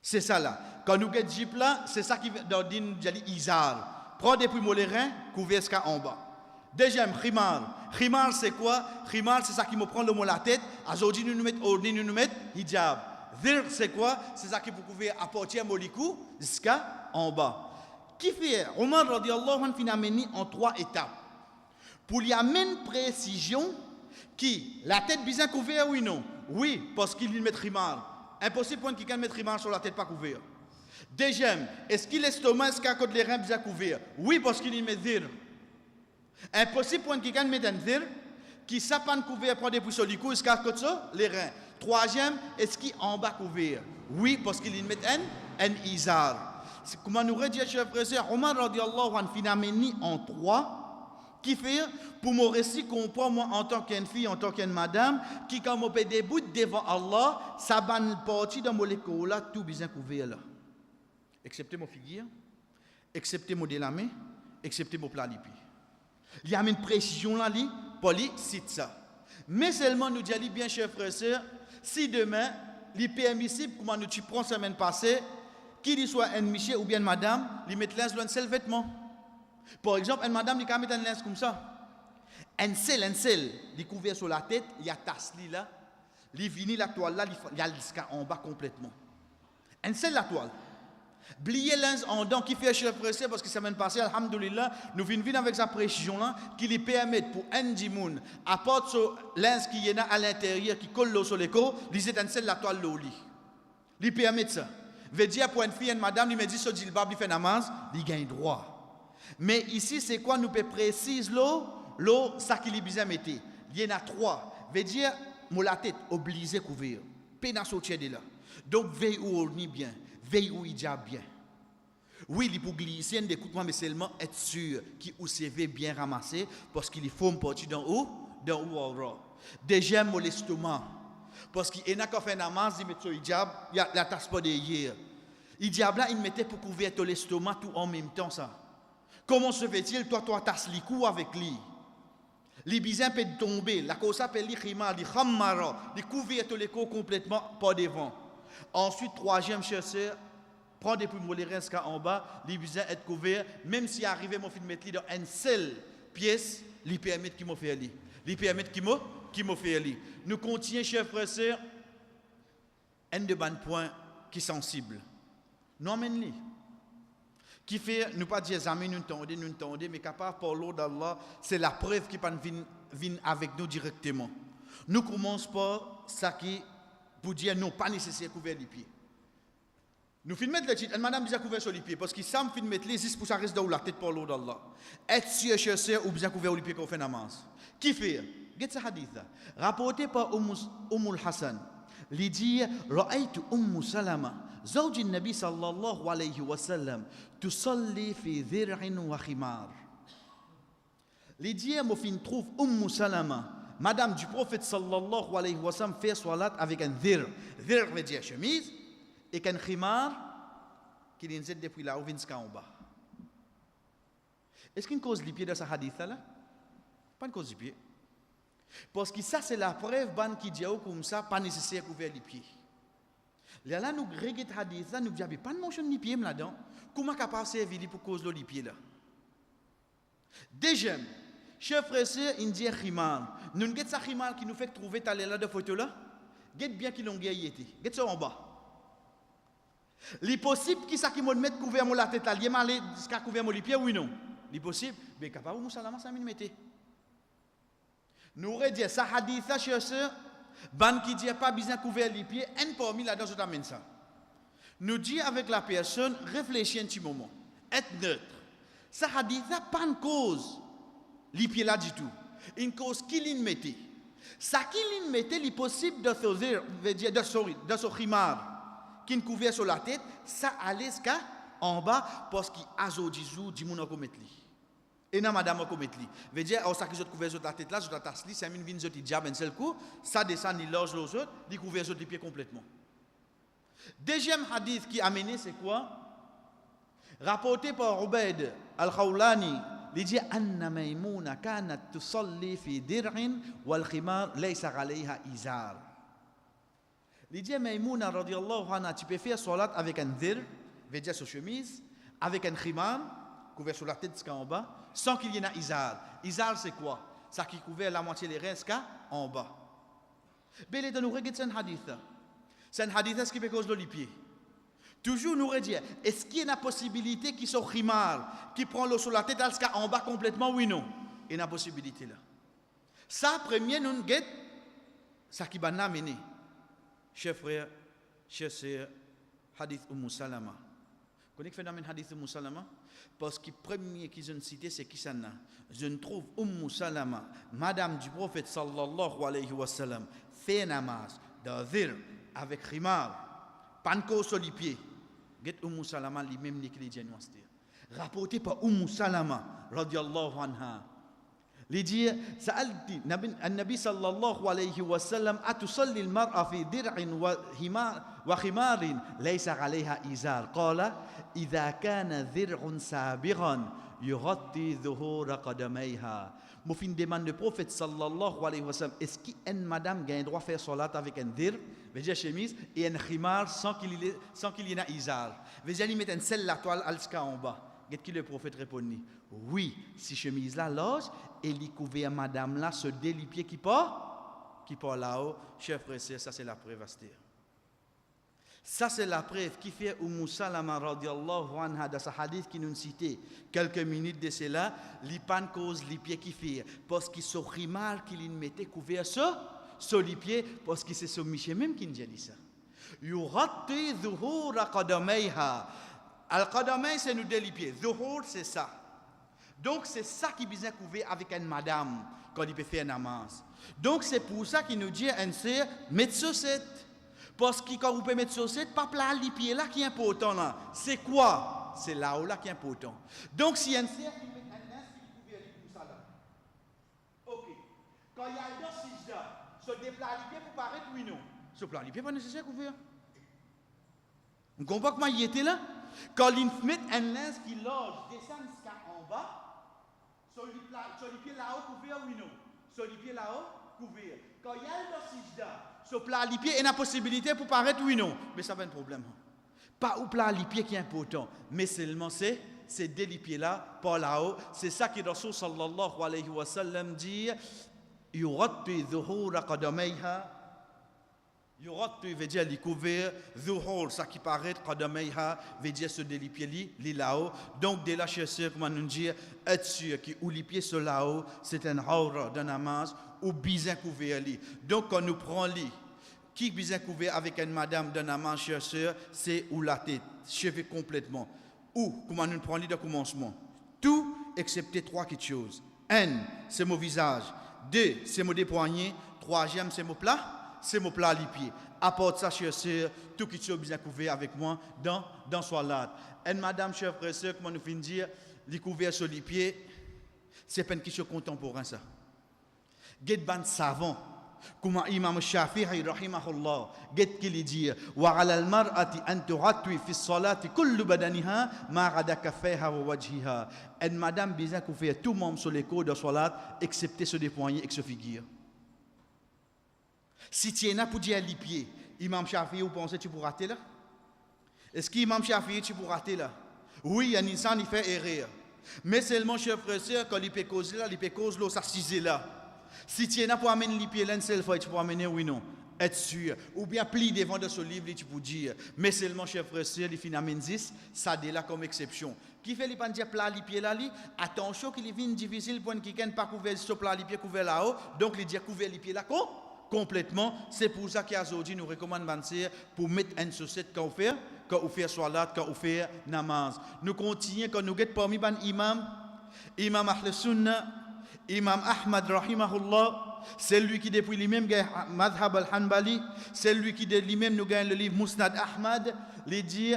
C'est ça là. Quand nous get jeep là, c'est ça qui dans din jali izar. Prends des primo les reins, couvrir ce en bas. Deuxième khimar. Khimar c'est quoi? Khimar c'est ça qui me prend le mot la tête. Aujourd'hui nous nous mettre hijab. Dhir c'est quoi? C'est ça qui peut couvrir à partir molikou jusqu'à en bas. Qui fait Omar radiyallahu anhu finameni en 3 étapes. Pour y amener précision qui la tête bien couverte oui non? Oui, parce qu'il met khimar. Impossible pour quelqu'un de mettre khimar sur la tête pas couverte. Deuxième, est-ce qu'il l'estomac est-ce qu'il les reins bien couverts? Oui, parce qu'il met dhir. Impossible pour quelqu'un de mettre un dhir qui s'apprend couvert prend des pouces au licou est-ce qu'il ça les reins. Troisième, est-ce qu'il en bas couvert? Oui, parce qu'il met un izar. Comment nous redit chef frère Omar radiyallahu anhu finameni en 3 qui fait pour mon récit comprend moi en tant qu'une fille en tant qu'une madame qui quand on peut début devant Allah ça ban partie dans mon école là tout bien couvert là excepté mon figure excepté mon délamé excepté mon plat lipi il y a une précision là li pour lui cite ça mais seulement nous dit bien chef frère si demain il est permissible comment nous tu prends semaine passée qu'il soit un monsieur ou bien une madame lui mettre l'un dans un seul vêtement. Par exemple, une madame qui met un linge comme ça. Un seul, il couvert sur la tête, il y a tasse là, il vini la toile là, il y a jusqu'à en bas complètement. Un seul la toile. Blier linge en dents qui fait chef pressé parce que semaine passée, alhamdoulilah, nous venons avec sa précision là, qui lui permet pour un dimoun, apporte ce linge qui est à l'intérieur, qui colle sur les corps, il y a un seul la toile au lit. Il permet ça. Veut dire pour une fille, une madame, il me dit ce djilbab, il fait namaz, il gagne droit. Mais ici, c'est quoi nous peut préciser l'eau, ça qui est bien metté. Il y en a 3. Veut dire, mon la tête obligé couvrir. Péna sortir de là. Donc, veille où on y bien. Veille où il y a bien. Oui, il faut glisser, écoute-moi, mais seulement être sûr qu'il ou CV bien ramassé parce qu'il faut me partir d'en haut, Déjà, mon l'estomac. Parce qu'il y a un fait namaz, il met sur hijab, il y a la tasse pas de hier. Hijab là, il mettait pour couvrir tout l'estomac tout en même temps ça. Comment se fait-il, toi, tasse les coups avec lui? Les bisins peuvent tomber, la cause s'appelle les khimar, les khammara, les couvrir tous les coups complètement pas devant. Ensuite, troisième chasseur, prend des plumes les restes en bas, les bisins être couverts, même si arrivé mon film mettre dans une seule pièce, les permettent qui m'ont fait aller. Les permettent qui m'ont fait aller. Nous continuons, chers frères et sœurs, un de bons points qui sont sensibles. Nous emmène-les. Qui fait, nous pas dire amis, nous tendons, mais capable par l'eau d'Allah, c'est la preuve qui vient avec nous directement. Nous commençons par ça qui, pour dire non, pas nécessaire de couvrir les pieds. Nous filmons mettre le titre, madame déjà couvert sur les pieds, parce qu'il semble film mettre les juste pour ça reste dans la tête par l'eau d'Allah. Être sûr, cher sœur, ou bien couvert les pieds qu'on fait namaz. Qui fait? Get ce hadith là. Rapporté par Ummul Hassan. Il dit, Ra'aytu Salama. زوج النبي صلى الله عليه وسلم تصلي في ذرع وخمار. Les dieux me fin trouve Salama, madame du prophète sallallahu alayhi wa sallam fait salat avec un dhir. Dhir veut dire chemise et qu'un khimar qui est depuis là où vient en bas. Est-ce qu'il y a une cause de pied dans ce hadith là? Pas une cause de pied. Parce que ça, c'est la preuve, ban qui dit comme ça, pas nécessaire couvrir les pieds. Là, nous regardons hadith, nous disons, pas de mention de pieds là-dedans. Comment capable de servir pour cause de les pieds là? Deuxième, chef frère, il dit khimar. Nous avons ça khimar qui nous fait trouver ta là de photo là. Get bien qui l'ont été. Get ça en bas. Il possible qui ça qui me mettre couvert mon la tête là, il m'a aller jusqu'à couvert mon les pieds oui non. Il possible, mais capable ou salama ça me mettait. Nous aurait dit ça hadith ça chef frère, ban qui dit pas besoin couvert les pieds, un parmi là-dedans je t'amène ça. Nous dit avec la personne, réfléchis un petit moment, être neutre. Ça hadith ça pas une cause les pieds là du tout. Une cause qui l'in mettait. Ça qui l'in mettait, il est possible de faire, de ce khimar qui ne couvert sur la tête, ça allait jusqu'à en bas parce qu'il a dit mon commettre li. Et non madame commettre li. Veut dire ça qui sont couvert sur la tête là, sur la tasse li, c'est une vin zoti diable un seul coup, ça descend il loge les autres, il couvert sur les pieds complètement. Deuxième hadith qui a mené c'est quoi? Rapporté par Ubayd al-Khawlani, il dit Anna Maymuna kanat tusalli fi dir'in wal khimar laysa 'alayha izar. Il dit Maymuna radiyallahu anha, tu peux faire salat avec un dir, veut dire sur chemise, avec un khimar couvert sur la tête jusqu'en bas, sans qu'il y ait un izar. Izar c'est quoi? Ça qui couvert la moitié des reins jusqu'en bas. Mais il nous regarde ce hadith. C'est un hadith qui peut causer les pieds. Toujours nous redire, est-ce qu'il y a une possibilité qui soit khimar, qui prend l'eau sur la tête en bas complètement, oui non? Il y a une possibilité là. Ça, premier, nous guette, ça qui va nous amener. Chers frères, chers sœurs, hadith Salama. Vous connaissez le phénomène hadith Salama? Parce que le premier qu'ils ont cité, c'est qui ça n'a? Je trouve Salama, madame du prophète sallallahu alayhi wa sallam, fait namaz, d'azir, avec khimar, panko sur les pieds. Get Salama lui-même ni qu'il diagnostic. Rapporté par Salama radiyallahu anha. Il dit سألت النبي صلى الله عليه وسلم أتصلي المرأة في درع وخمار ليس عليها إزار قال إذا كان درع سابغا يغطي ظهور قدميها. Mon fin demande le prophète sallallahu alayhi wa sallam, est-ce qu'une madame a le droit de faire salat avec un dir, veut dire chemise, et un khimar sans qu'il y ait un izar? Veut dire, il met une selle la toile alska en bas. Qu'est-ce que le prophète répondit? Oui, si chemise là loge, et il couvert madame là, ce délipier qui part là-haut, chers frères et sœurs, ça c'est la preuve à se dire. Ça c'est la preuve qui fait Salama radiallahu anha dans ce hadith qui nous citait quelques minutes de cela, il pas cause les pieds qui fait parce qu'il se khimar qu'il mettait couvert sur les pieds parce que c'est ce Michel même qui nous dit ça. Yughatti dhuhura qadamayha. Al-qadamay c'est nous deux les pieds, dhuhur c'est ça. Donc c'est ça qui vient couvert avec une madame quand il peut faire namaz. Donc c'est pour ça qu'il nous dit un sœur mettre chaussette. Parce que quand vous pouvez mettre chaussette, pas plat les pieds là qui est important là. C'est quoi? C'est là où là qui est important. Donc si un sœur qui met un linge qui couvert les pieds ça là. OK. Quand il y a deux sijda, se déplacer les pieds pour paraître oui non. Se plat les pieds pas nécessaire couvert. Vous comprenez comment il était là? Quand il met un linge qui loge, descend jusqu'en bas, sur les pieds là-haut couvert oui non. Sur les pieds là-haut couvert. Quand il y a le sijda, sur plat les pieds, il y a une possibilité pour paraître oui non. Mais ça va un problème. Pas au plat les pieds qui est important, mais seulement c'est dès les pieds là, par là-haut. C'est ça que Rasul sallallahu alayhi wa sallam dit yughatti dhuhura qadamayha. Yughatti veut dire les couverts, dhuhur ça qui paraît qadamayha veut dire ce dès les pieds li là-haut. Donc dès la chasseur comment nous dire être sûr que où les pieds sont là-haut, c'est un aura d'un namaz ou bien couvert li. Donc quand nous prenons li qui bien couvert avec une madame d'un amant chercheur, c'est ou la tête, cheveux complètement. Ou, comment nous prenons de commencement. Tout, excepté trois petites choses. Un, c'est mon visage. Deux, c'est mon poignets. Troisième, c'est mon plat les pieds. Apporte ça, chercheur, tout qui soit bien couvert avec moi dans soilade. Une madame, chère frère, sœur, comment nous finissons dire, les couverts sur les pieds, c'est pas une question contemporaine, ça. Get ban savant. Comme Imam Shafi'i rahimahullah get qu'il dit wa 'ala al-mar'ati an tu'atwi fi as-salati kullu badaniha ma 'ada kaffaiha wa wajhiha. Et madame bien qu'on fait tout membre sur les cours de salat excepté se déployer et se figure. Si tu es là pour dire les pieds, Imam Shafi'i, vous pensez que tu pourras rater là? Est-ce qu'Imam Shafi'i, tu pourras rater là? Oui, il y a un insan, il fait erreur. Mais seulement, chers frères et sœurs, quand il peut causer là, il peut causer là, s'assiser là. Si tu es là pour amener les pieds là, une seule fois, tu peux amener oui, non. Être sûr. Ou bien plie devant de ce livre, tu peux dire. Mais seulement, chers frères et sœurs, il finit à 10, ça est là comme exception. Qui fait les pas dire plat les pieds là, attention qu'il vient difficile pour quelqu'un ne pas couvert ce plat les pieds couvert là-haut. Donc, il dit couvert les pieds là, complètement. C'est pour ça qu'aujourd'hui, nous recommandons pour mettre une chaussette quand on fait salat, quand on fait namaz. Nous continuons, quand nous sommes parmi les imam Ahl Sunnah, Imam Ahmad rahimahullah, c'est lui qui depuis lui-même gagne Madhab al-Hanbali, c'est lui qui de lui-même nous gagne le livre Musnad Ahmad, il dit,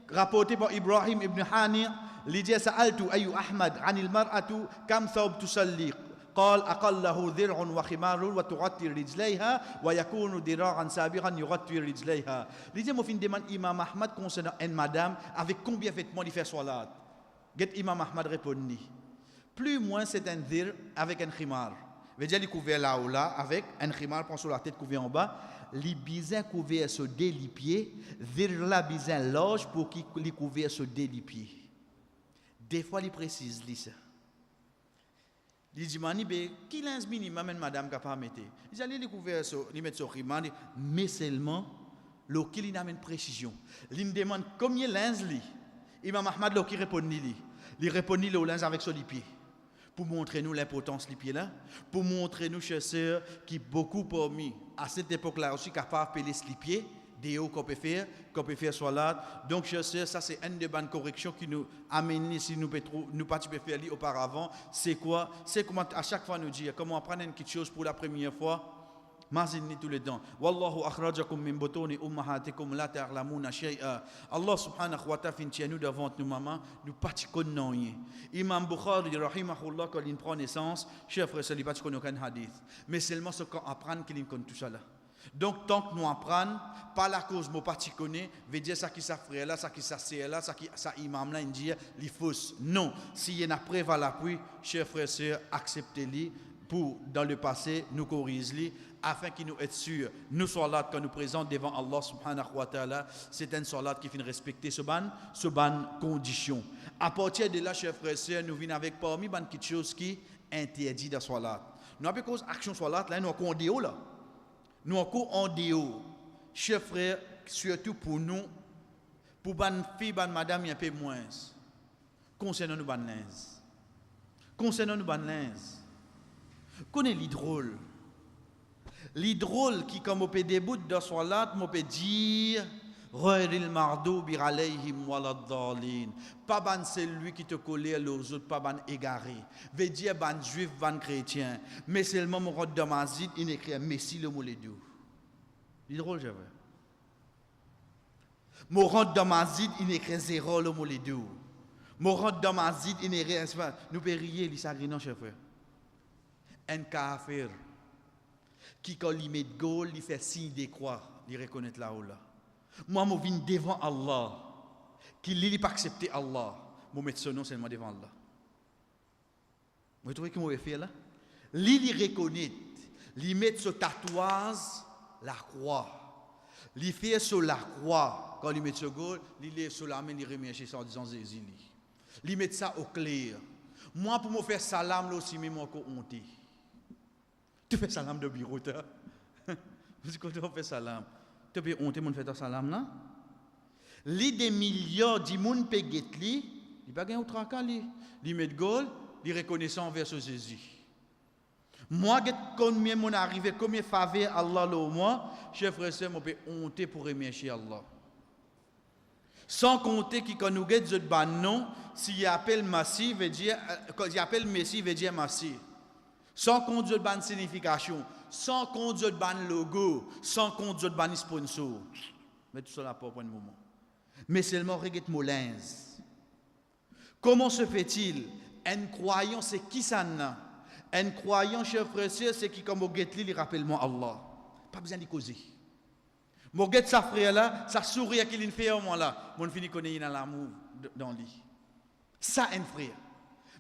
rapporté par Ibrahim ibn Hanir, il dit, Sa'altu ayu Ahmad, anil mar'atu, kam thawb tusalli. قال أقله ذرع وخمار وتغطي رجليها ويكون ذراعا سابقا يغطي رجليها. Les gens m'ont fait une demande Imam Ahmad concernant une madame avec combien de vêtements il fait salat. Get Imam Ahmad répondit. Plus ou moins c'est un dhir avec un khimar. Veut dire il couvert là ou là avec un khimar prend sur la tête couvert en bas. Les bisins couverts sur des pieds, dhir là bisins large pour qu'il les couvert sur des pieds. Des fois il précise ça. Il dit, qui lance minimum, madame, qui pas mettre? Il dit, il couvert il met sur riman, mais seulement, il n'a pas de précision. Il demande combien lance li. Imam Ahmad, qui répond li. Il répond li au lance avec son pied. Pour montrer nous l'importance des pieds là, pour montrer nous, chers sœurs, qui beaucoup parmi, à cette époque-là aussi, capable de peler les pieds. Des hauts qu'on peut faire salat. Donc, chers sœurs, ça c'est une des bonnes corrections qui nous amène si nous pas faire auparavant. C'est quoi? C'est comment à chaque fois nous dire comment apprendre une petite chose pour la première fois. Mazini tout le temps. Wallahu akhrajakum min butuni ummahatikum la ta'lamuna shay'a. Allah subhanahu wa ta'ala fin nous devant nous maman, nous pas connaissons. Imam Bukhari rahimahullah quand il prend naissance, chers frères, il pas connaît aucun hadith. Mais seulement ce qu'on apprend qu'il connaît tout ça là. Donc, tant que nous apprenons, pas la cause, moi, pas connais, veut dire ça qui ça frère là, ça qui ça c'est là, ça qui ça imam là, il dit, les fausses. Non. S'il y a une preuve à l'appui, chers frères et sœurs, acceptez-les pour, dans le passé, nous corriger afin qu'il nous être sûr, nous salat quand nous présentons devant Allah subhanahu wa ta'ala, c'est un salat qui finit respecter ce ban condition. À partir de là, chers frères et sœurs, nous venons avec parmi quelque chose qui interdit de salat. Nous avons cause action salat là, nous avons un déo là. Nous encore en déo, chers frères, surtout pour nous, pour ban fille, ban madame, il y a un peu moins. Concernant nous ban linge. Concernant nous ban linge. Connais l'hydrôle. L'hydrôle qui, comme on peut début de salat, on peut dire Ghayril mardoubi alayhim waladdallin. Pas ban celui qui te collait aux autres, pas ban égaré. Veut dire ban juif, ban chrétien. Mais seulement mon rôle de mazid, il écrit Messie le mouledou. C'est drôle, j'avais. Mon rôle de mazid, il écrit zéro le mouledou. Mon rôle de mazid, il écrit nous peut rier, il s'agrit non, chef frère. Un kafir qui, quand il met de gaulle, il fait signe de croix, il reconnaît là-haut là. Moi, je viens devant Allah, qui ne pas accepter Allah, je mettre son nom seulement devant Allah. Vous trouvez que je fais là? Il reconnaît, il met ce tatouage, la croix. Il fait sur la croix, quand il met ce goal, il est sur la main, il remercie ça en disant Zézili. Il met ça au clair. Moi, pour me faire salam, là aussi, même encore honte. Tu fais salam de bureau, tu fais salam. Tu peux honte, mon fait salam là. Li des milliards de monde peut get li, il pas gain autre cas li. Li met goal, li reconnaissant envers ce Jésus. Moi get combien mon arrivé, combien faveur Allah le moi, chers frères et sœurs, moi peut honte pour remercier Allah. Sans compter qui quand nous get zot ban non, s'il appelle Messie veut dire quand il appelle Messie veut dire Messie. Sans compte zot ban signification, sans compte zot ban logo, sans compte zot ban sponsor. Mais tout ça là pas pour un moment. Mais seulement regarde Molins. Comment se fait-il? Un croyant c'est qui ça n'a? Un croyant, chers frères et sœurs, c'est qui comme au get li rappelle-moi Allah. Pas besoin d'y causer. Mon get sa frère là, ça sourit qu'il fait au moment là. Mon fini connaît dans l'amour dans lui. Ça un frère.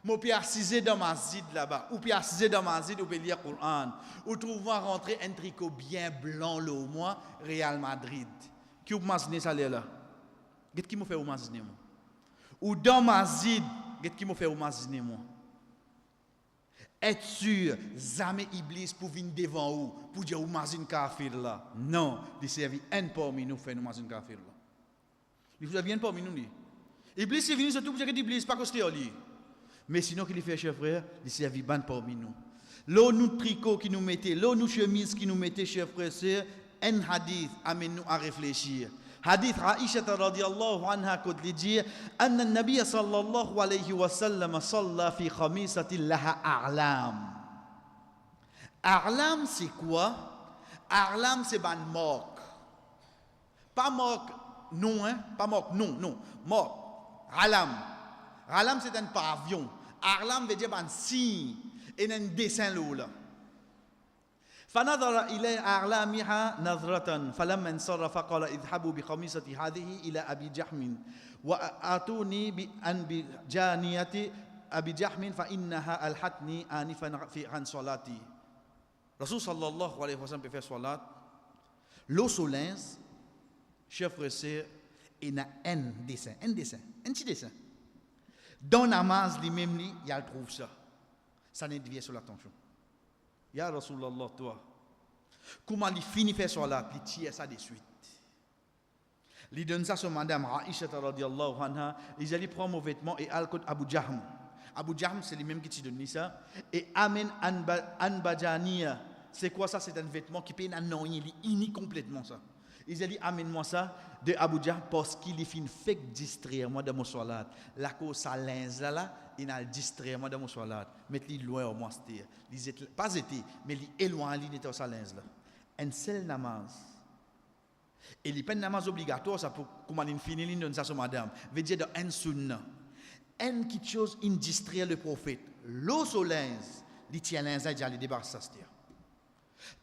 Moi, puis assisé dans ma zid là-bas, ou puis assisé dans ma zid, ou puis lire Coran, ou trouver rentrer un tricot bien blanc là au moins, Real Madrid. Qui vous imaginez ça là? Qu'est-ce qui me fait imaginer moi? Ou dans ma zid, qu'est-ce qui me fait imaginer moi? Être sûr, jamais Iblis pour venir devant vous, pour dire, vous imaginez kafir là. Non, il servit un parmi nous, fait nous imaginez kafir là. Il vous vient parmi nous. Iblis est venu surtout pour dire que Iblis pas costé au lit. Mais sinon, qu'il fait, chers frères, il servit ban parmi nous. L'eau nous tricot qui nous mettait, l'eau nous chemise qui nous mettait, chers frères, c'est un hadith amène nous à réfléchir. Hadith Aisha radiyallahu anha قد dit أن النبي صلى الله عليه وسلم صلى في خميسة لها أعلام. A'lam c'est quoi? A'lam c'est ban moque. Pas moque non hein, pas moque non, moque. Alam. Alam c'est un pavillon. A'lam veut dire ban signe et un dessin là. فنظر إلى أعلامها نظرة فلما انصرف قال اذهبوا بخميصتي هذه إلى أبي جحم وآتوني بأنبجانية أبي جحم فإنها ألحتني آنفا عن صلاتي. Rasul sallallahu alayhi wa sallam peut faire salat. L'eau solens, chers frères et sœurs, il y a un petit dessin. Dans namaz lui-même, il y a le trouve ça. Ça ne devient sur l'attention. Ya Rasulallah, toi, comment il finit faire salat, il tire ça de suite. Il donne ça sur madame Aisha radiyallahu anha, il allait prendre mon vêtement et al-Qud Abu Jahm. Abu Jahm, c'est lui-même qui te donne ça. Et Amen Anbajaniya, c'est quoi ça? C'est un vêtement qui peut il ini complètement ça. Ils ont dit amène-moi ça de Abu Jahm parce qu'il est fait distraire moi dans mon salat. La cause ça linge là, il a distraire moi dans mon salat. Mettre-lui loin au moins c'était. Il pas été mais il éloigné de ça linge là. Un seul namaz. Et il pas un namaz obligatoire ça pour comment il finit il donne ça sur madame. Veut dire dans un sunna. Un quelque chose in distraire le prophète. L'eau soleil, il tient linge et il débarque ça c'est.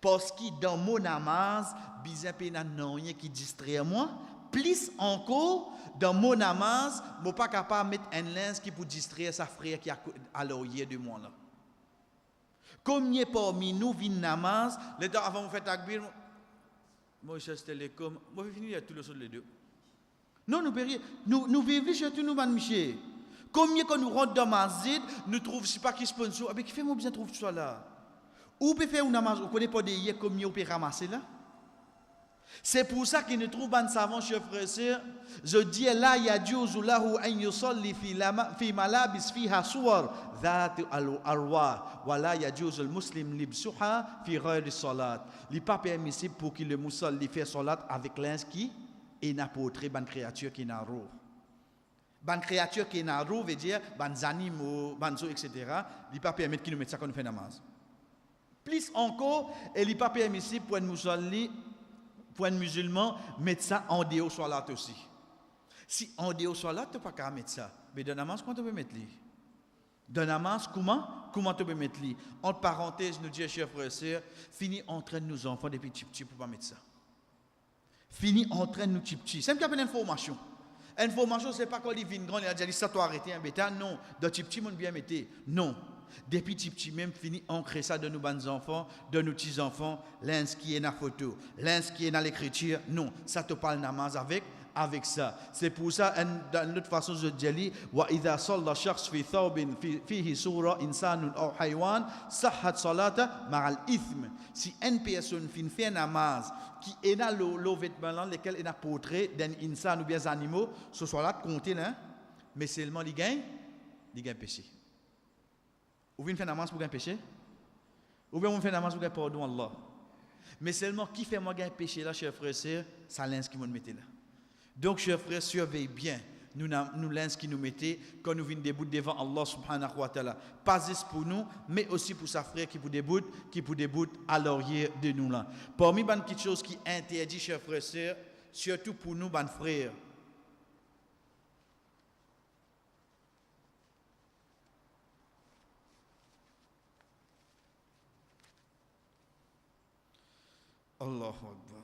Parce que dans mon namaz, bizarre non rien qui distrait moi. Plus encore, dans mon namaz, je ne suis pas capable de mettre un linge qui peut distraire sa frère qui est à l'oreille de moi là. Combien parmi nous vient namaz, le temps avant de faire takbir, moi je suis télécom, moi je finis tout le sol les deux. Non, nous vivons chez tout nous, Michel. Combien quand nous rentrons dans ma zid, nous trouvons je sais pas qui sponsor, mais qui fait moi bien trouve ça là. Ou peut faire une namaz, vous connaissez pas de hier comme vous peut ramasser là. C'est pour ça qu'il ne trouve un savant chef frère. Je dis là yajuzu lahu an yusalli fi malabis fiha suwar dhat al-arwah wa la yajuzu al-muslim libsuha fi ghayri salat. Il n'est pas permissible pour qu'il le musalli fait salat avec linge qui est n'apporté ban créature qui n'a roue. Ban créature qui n'a roue veut dire ban animaux, ban zo etc. Il n'est pas permis qu'il nous mette ça quand on fait namaz. Plus encore, il n'est pas permissible pour un musulman, mettre ça en dehors de salat aussi. Si en dehors de salat, tu n'as pas qu'à mettre ça. Mais dans la namaz, comment tu peux mettre lui? Dans la namaz, comment tu peux mettre lui? Entre parenthèses, nous disons, chers frères et sœurs, fini entraîne nos enfants depuis petit pour ne pas mettre ça. Fini entraîne nous petit. C'est un peu une information. Information, ce n'est pas quand il vient grand, il a dit ça, tu as arrêté un bêta. Non, dans petit, on bien mettre. Non. Depuis petit même fini ancrer ça de nos bonnes enfants, de nos petits enfants, l'un qui est dans la photo, l'un qui est dans l'écriture, non, ça te parle namaz avec ça. C'est pour ça dans l'autre façon je dis wa idha salla shakhs fi thawbin fihi sura insanun aw haywan sahhat salata ma'al ithm. Si une personne fait un namaz qui est dans le vêtement dans lequel il a portrait d'un insan ou bien animaux, ce soit là compté là, mais seulement il gagne péché. Ou bien faire namaz pour gagner péché, ou bien on fait namaz pour gagner pardon Allah. Mais seulement qui fait moi gagner péché là, chers frères et sœurs, ça l'inscrit qui nous mettez là. Donc, chers frères, surveillez bien nous l'inscrit qui nous mettez quand nous venons debout devant Allah subhanahu wa ta'ala. Pas juste pour nous, mais aussi pour sa frère qui vous déboute à l'arrière de nous là. Parmi les petites choses qui interdit, chers frères et sœurs, surtout pour nous, les frères. Allahu Akbar.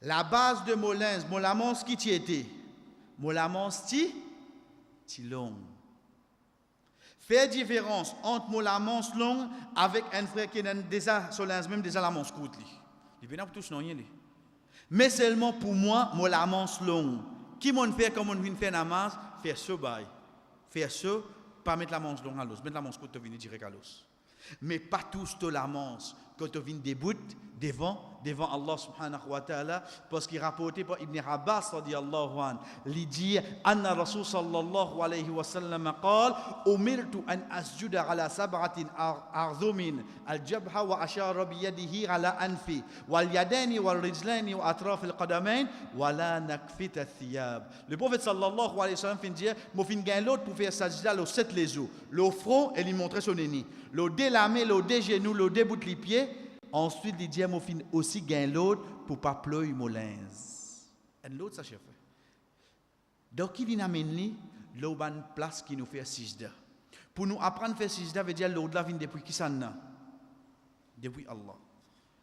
La base de Molins, Molamons qui t'y était? Molamons ti long. Faire différence entre la manche longue avec un frère qui est déjà sur même déjà la manche courte. Il vient pour tous non rien. Mais seulement pour moi la manche longue. Qui m'en fait comme on vient faire namaz, faire ce bail. Faire ce, pas mettre la manche longue à l'os, mettre la manche courte tu venir direct à l'os. Mais pas tous de la manche quand tu viens debout devant Allah subhanahu wa ta'ala, parce qu'il est rapporté par Ibn Abbas radiyallahu anhu, il dit anna Rasul sallallahu alayhi wa sallam قال أمرت أن أسجد على سبعة أعظم الجبهة وأشار بيده على أنفي واليدين والرجلين وأطراف القدمين ولا نكفت الثياب. Le prophète sallallahu alayhi wa sallam fin dire mo fin gain l'autre pour faire sajda le 7 les os, le front et lui montrer son nez, le dé la main, le dé genou, le dé bout les pieds. Ensuite, il dit aussi gain l'autre pour pas pleurer molins. Et l'autre, ça chef. Donc, il amène l'autre place qui nous fait sijda. Pour nous apprendre à faire sijda, veut dire l'autre là vient depuis qui ça n'a? Depuis Allah.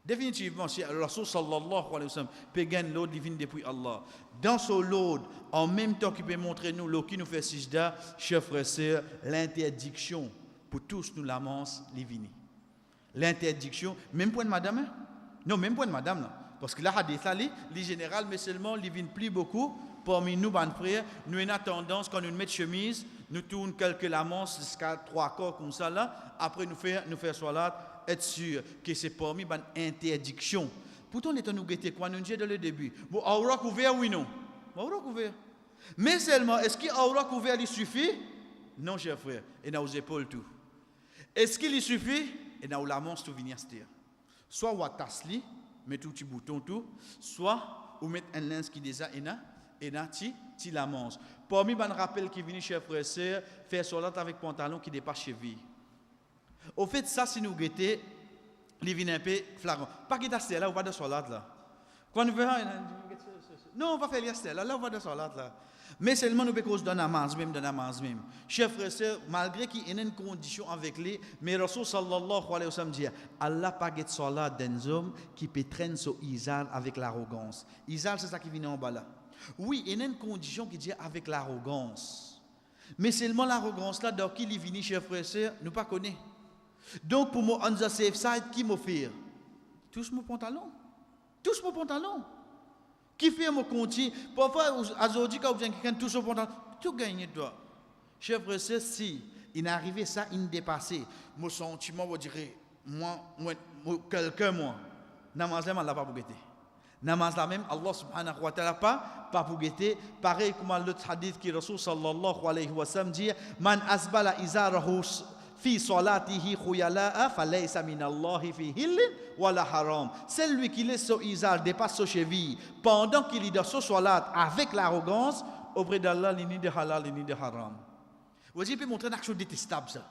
Définitivement, si Rasul sallallahu alayhi wa sallam peut gagner l'autre, il vient depuis Allah. Dans ce lot, en même temps qu'il peut montrer nous l'autre qui nous fait sijda, chers frères et sœurs, l'interdiction pour tous nous l'amance, l'ivini. L'interdiction, même point de madame, hein? Non, même point de madame, là. Parce que là, les général, mais seulement, il vient plus beaucoup. Parmi nous, ban frère, nous avons tendance, quand nous mettons chemise, nous tournons quelques lamans jusqu'à 3 corps comme ça, là. Après, nous faisons salat, être sûr que c'est parmi les interdictions. Pourtant, nous avons guetté quoi, nous disons dans le début. Bon, aura couvert, oui, non. Aura couvert. Mais seulement, est-ce qu'il aura couvert, il suffit? Non, cher frère. Et nous aux épaules tout. Est-ce qu'il y suffit? Et dans la manche, tout venir se dire. Soit ou tasli, mettre tout petit bouton tout, soit ou mettre un linge qui déjà et na ti la manche. Parmi les rappels qui viennent chez frère et sœur, faire solat avec pantalon qui dépasse cheville. Au fait, ça, si nous guettons, il vient un peu flagrant. Pas qu'il y a là, on va de solat là. Quand nous veut, non, on va faire l'yastel, là, on va de solat là. Mais seulement nous pouvons donner namaz même. Chers frères et sœurs, malgré qu'il y ait une condition avec lui, mais Rasul sallallahu alayhi wa sallam dit Allah pas get salat d'un homme qui peut traîner son izar avec l'arrogance. Izar, c'est ça qui vient en bas là. Oui, il y a une condition qui dit avec l'arrogance. Mais seulement l'arrogance là, donc qui est venu, chers frères et sœurs, nous pas connaît. Donc pour moi, on the safe side, qui m'offre? Touche mon pantalon. Qui fait mon compte? Parfois, aujourd'hui, quand vous avez quelqu'un touche au pantalon, tout gagne toi. Chers frères et sœurs, si il est arrivé ça, il dépassé, mon sentiment, vous direz, moi, quelqu'un, namaz là, Allah pas pour guetter. Namaz là même, Allah subhanahu wa ta'ala pas pour guetter. Pareil comme l'autre hadith qui Rasul sallallahu alayhi wa sallam dit, man asbala izarahu fi salatihi khuyala'a falaysa min Allahi fi hillin wala haram. Celui qui laisse son izar dépasse ses chevilles pendant qu'il est dans son salat avec l'arrogance, auprès d'Allah, il n'y a de halal, il n'y a de haram. Vous avez pu montrer une action détestable ça.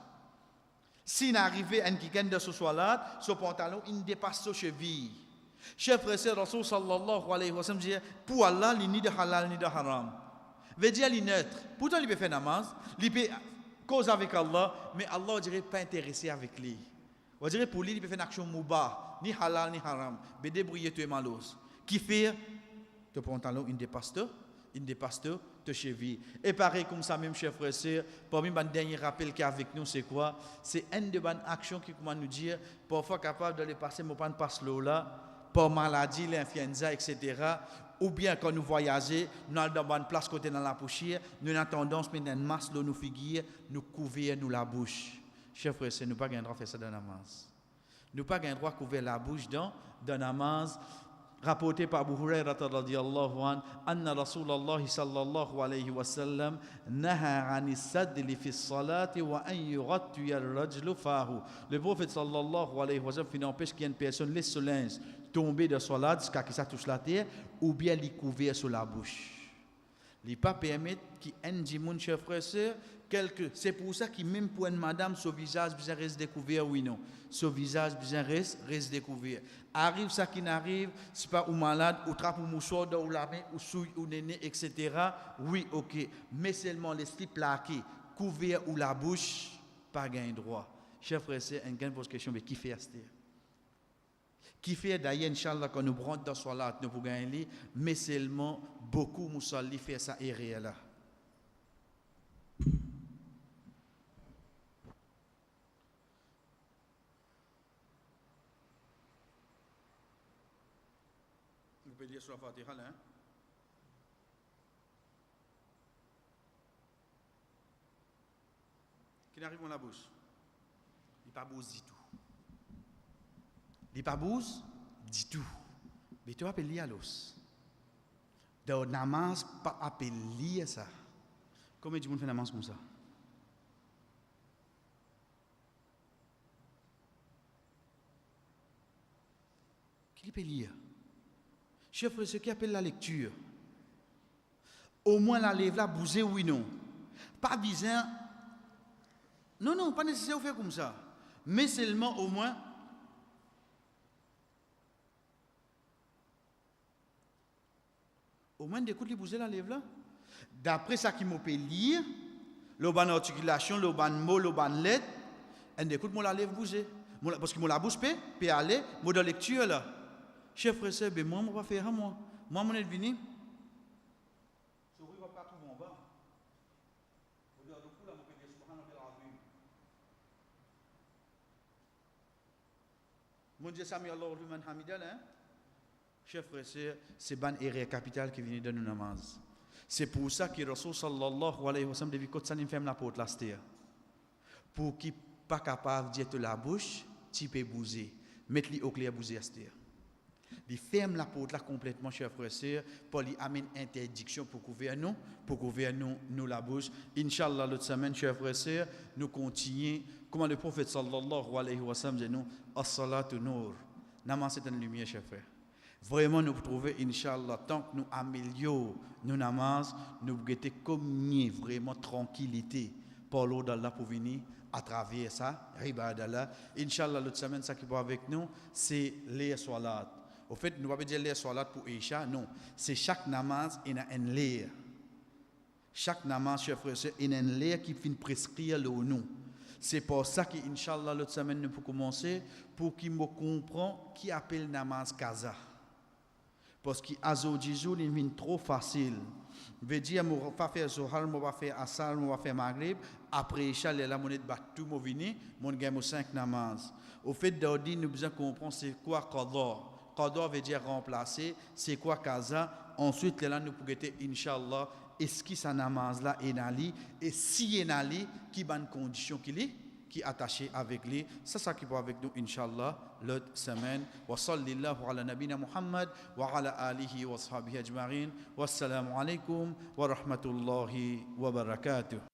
S'il arrive à un quelqu'un dans son salat, son pantalon, il dépasse ses chevilles. Chers frères et sœurs, Rasul sallallahu alayhi wa sallam dit, pour Allah, il n'y a de halal, ni de haram. Veut dire, il est neutre. Pourtant, il peut faire namaz, il peut cause avec Allah, mais Allah ne dirait pas intéressé avec lui. On dirait pour lui, il peut faire une action mouba, ni halal, ni haram. Mais débrouiller, tu es malos. Qui fait, te pantalon, il dépasse te cheville. Et pareil comme ça, même chers frères et sœurs, parmi les derniers rappels qui est avec nous, c'est quoi? C'est une de bonnes actions qui, comment nous dire, parfois capable de les passer, mais pas de passer là, par maladie, l'influenza, etc. Ou bien quand nous voyageons, nous allons dans une place côté dans la poussière, nous avons tendance à mettre une masse de nos figures, nous couvrir nous la bouche. Chers frères et sœurs, nous n'avons pas le droit de faire ça dans la masse. Nous n'avons pas le droit de couvrir la bouche dans la masse. Rapporté par Abu Hurairah radiyallahu anhu, anna Rasulullah sallallahu alayhi wa sallam naha anis sadli fi salati wa an yughatti ar-rajulu fahu. Le prophète sallallahu alayhi wa sallam empêche qu'il y ait une personne laisse son linge tomber de salat jusqu'à ce que ça touche la terre ou bien les couvrir sur la bouche. Il pas permettre qu'il y ait un chers frères et sœurs, c'est pour ça que même pour une madame, son visage bien reste découvert, oui non. Son visage bien reste découvert. Arrive ça qui n'arrive, c'est pas ou malade, ou trappe ou mouchoir, ou la main, ou souille, ou néné, etc. Oui, ok. Mais seulement l'esprit plaqué, couvert ou la bouche, pas gain droit. Chers frères et sœurs, un gain pose question, mais qui fait ça? Qui fait d'ailleurs, Inch'Allah, quand nous rentrons dans Salat, nous pouvons gagner, mais seulement beaucoup Moussalli fait ça et réel là. peut lire sur la Fatiha là. Hein? Qui n'arrive dans la bouche? Il n'est pas beau du tout. Il n'est pas beau du tout. Mais tu appelles lire l'os. Dans namaz, pas appeler lire ça. Comment tu fais namaz comme ça? Qui peut lire? Chef, ce qui appelle la lecture. Au moins la lèvre là, bouger oui non. Pas besoin. Non, pas nécessaire de faire comme ça. Mais seulement au moins. Au moins d'écouter les bouger la lèvre là. D'après ça qui m'a peut lire, le ban articulation, le ban mot, le ban lettre, et d'écoute moi la lèvre bouger. Parce que moi la bouche peut aller, moi dans lecture là. Chef frère, c'est ben moi on va faire moi. Moi mon est venu. Souris va pas tout en bas. Regarde le coup là, mon pédé subhanallah al-azim. Mon Dieu Sami Allahu liman hamida là. Chef frère, c'est ban erreur capitale qui vient de nos namaz. C'est pour ça que Rasul sallallahu alayhi wa sallam devait quand ça ferme la porte là c'était. Pour qu'il pas capable de dire la bouche, tu peux bouger. Mettre-lui au clair bouger c'était. Il ferme la porte là complètement, chers frères et sœurs, pour lui amener interdiction pour couvrir nous la bouche. Inch'Allah, l'autre semaine, chers frères et sœurs, nous continuons, comme le prophète sallallahu alayhi wa sallam dit nous, as-salatu nur. Namaz c'est une lumière, chers frères. Vraiment, nous trouver, Inch'Allah, tant que nous améliorons nos namaz, nous guetter comme vraiment tranquillité pour l'eau d'Allah pour venir à travers ça, riba d'Allah. Inch'Allah, l'autre semaine, ça qui va avec nous, c'est les salat. Au fait, nous ne pouvons pas dire les salat pour Isha, non. C'est chaque namaz, il y a un l'air. Chaque namaz, chers frères et sœurs, il y a un l'air qui finit prescrire le nom. C'est pour ça que, Inch'Allah, l'autre semaine, nous pouvons commencer pour qu'il me comprenne qui appelle namaz kaza. Parce que Azodjizou, il est trop facile. Veut dire, je vais faire Zohar, je vais faire Asar, je vais faire Maghrib. Après Isha, la monnaie de tout mon vini, mon gagne 5 namaz. Au fait, d'aujourd'hui, nous devons comprendre c'est quoi Qadha. Qadha veut dire remplacer, c'est quoi Kaza. Ensuite, là, nous pouvons être, Inch'Allah, est-ce que sa namaz là est nali, et si est nali, qui bonne condition qu'il est, qui est attaché avec lui. C'est ça qui va avec nous, Inch'Allah, l'autre semaine. Wa sallallahu ala nabina Muhammad wa ala alihi wa sahbihi ajma'in. Wassalamu alaikum wa rahmatullahi wa barakatuh.